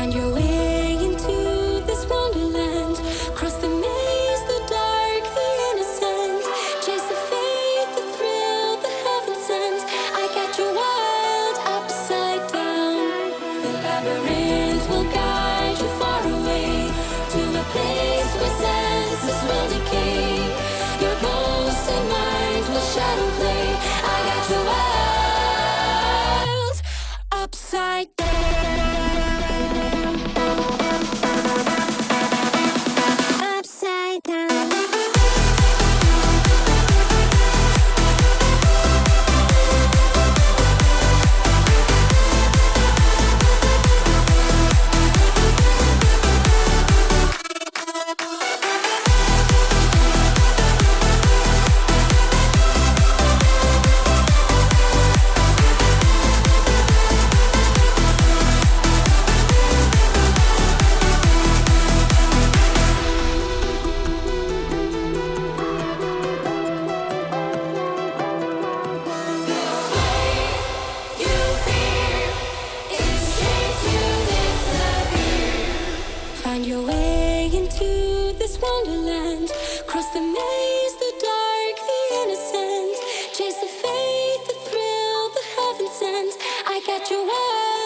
Find your way into this wonderland. Cross the maze, the dark, the innocent. Chase the faith, the thrill, the heaven sent. I got you wild upside down. The labyrinth will guide you far away to a place where senses will decay. Your ghost and mind will shadow play. I got you wild upside down. Upside down. Find your way into this wonderland. Cross the maze, the dark, the innocent. Chase the faith, the thrill, the heaven sent. I got your wild